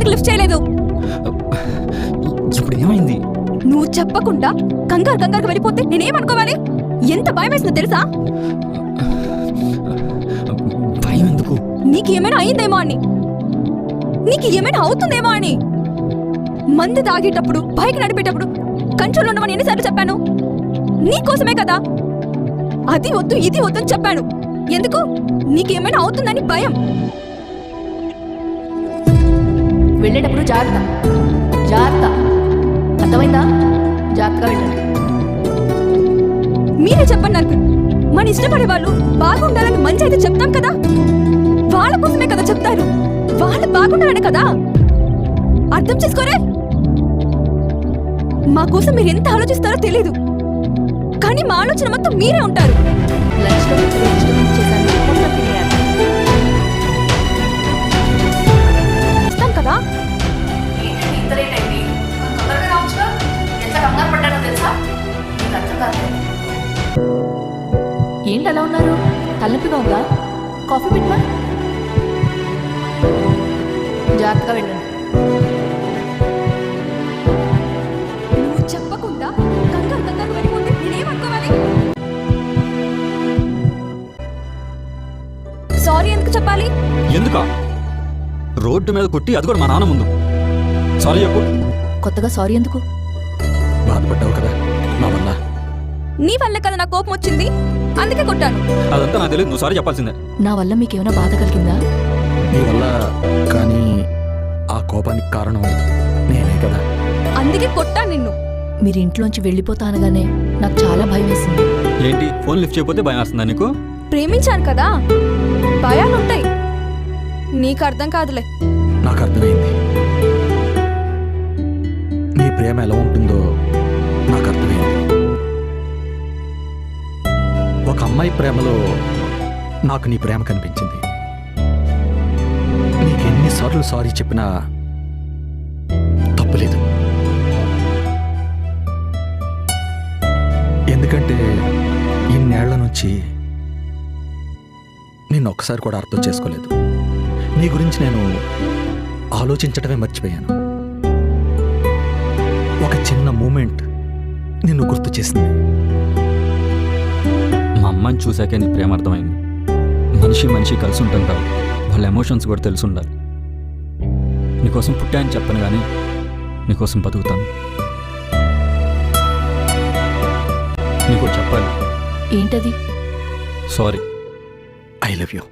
ఎందుకు లిఫ్ట్ చేయలేదు? ఇప్పుడు ఏమైంది? నువ్వు చెప్పకుండా కంగారుగా వెళ్ళిపోతే నేనేమనుకోవాలి? ఎంత భయం వేసిందో తెలుసా? భయం ఎందుకు? నీకు ఏమైనా అయిందేమో అని, నీకు ఏమైనా అవుతుందేమో అని. మందు తాగేటప్పుడు, బైక్ నడిపేటప్పుడు కంట్రోల్ ఉండమని ఎన్నిసార్లు చెప్పాను? నీకోసమే కదా. అది వద్దు ఇది వద్దు అని చెప్పాను. ఎందుకు? నీకేమైనా అవుతుందని భయం. వెళ్ళేటప్పుడు జాగ్రత్త జాగ్రత్త, అర్థమైందా? జాగ్రత్తగా వెళ్ళండి. మీరే చెప్పండి నాకు. మన ఇష్టపడే వాళ్ళు బాగుండాలని మంచి అయితే చెప్తాం కదా. వాళ్ళ కోసమే కదా చెప్తారు. వాళ్ళు బాగుండాలనే కదా. అర్థం చేసుకోరే. మా కోసం మీరు ఎంత ఆలోచిస్తారో తెలీదు, కానీ మా ఆలోచన మొత్తం మీరే ఉంటారు. ఇస్తాం కదా. ఏంటి అలా ఉన్నారు? తలనొప్పిగా ఉందా? కాఫీ పెట్టమా? జాగ్రత్తగా వెళ్ళండి. నువ్వు చెప్పకుండా కంగారు వెళ్ళిపోతే నేనేమనుకోవాలి? సారీ ఎందుకు చెప్పాలి? ఎందుకా? రోడ్డు మీద కొట్టి, అది కూడా మా నాన్న ముందు. సారీ చెప్పు. కొత్తగా సారీ ఎందుకు? బాధపడ్డావు కదా నా వల్ల. నీ వల్ల కదా నాకు కోపం వచ్చింది, అందుకే కొట్టాను. అదంతా నాకు తెలియదు, నువ్వు సారీ చెప్పాల్సిందే. నా వల్ల మీకేమైనా బాధ కలిగిందా? నీ వల్ల, కానీ ఆ కోపానికి కారణం నేనే కదా. అందుకే కొట్టాను నిన్ను. మీరు ఇంట్లోంచి వెళ్ళిపోతా అనగానే నాకు చాలా భయం వేసింది. ఏంటి, ఫోన్ లిఫ్ట్ చేయకపోతే భయం వస్తుందా నీకు? ప్రేమించాను కదా, భయాలుంటాయి. నీకు అర్థం కాదులే. నాకు అర్థమైంది. నీ ప్రేమ ఎలా ఉంటుందో నాకు అర్థమైంది. ఒక అమ్మాయి ప్రేమలో నాకు నీ ప్రేమ కనిపించింది. నీకెన్నిసార్లు సారీ చెప్పినా తప్పులేదు. ఎందుకంటే ఇన్నేళ్ల నుంచి నిన్ను ఒక్కసారి కూడా అర్థం చేసుకోలేదు. నీ గురించి నేను ఆలోచించడమే మర్చిపోయాను. ఒక చిన్న మూమెంట్ నిన్ను గుర్తు చేసింది. మా అమ్మని చూశాకే నీ ప్రేమ అర్థమైంది. మనిషి కలిసి ఉంటుంటారు, వాళ్ళ ఎమోషన్స్ కూడా తెలిసి ఉండాలి. నీకోసం పుట్టాయని చెప్పను కానీ నీకోసం బతుకుతాను. నీకు చెప్పాలి. ఏంటది? సారీ. I love you.